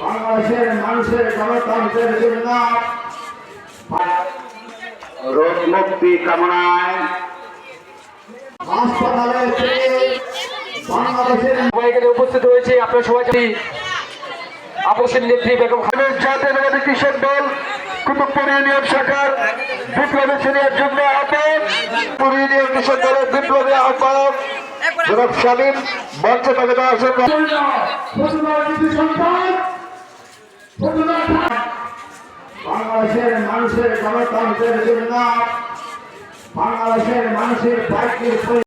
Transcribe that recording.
বাংলাদেশের মানুষের গণতন্ত্রের জন্য রোগ মুক্তি কামনায় হাসপাতালে বাংলাদেশের এখানে উপস্থিত হয়েছে আপনার সবাই আপসের নেত্রী বেগম খালেদা জাতীয়তাবাদী কৃষক দল কুতুবপুর ইউনিয়ন শাখার বিপ্লবী সিনিয়র যুগ্ম আহ্বায়ক পুর ইউনিয়ন কৃষক দলের বিপ্লবী আহ্বায়ক জনাব শামীম মঞ্চে তাকে দেওয়ার জন্য বাংলাদেশের মানুষের গণতন্ত্রের জন্য বাংলাদেশের মানুষের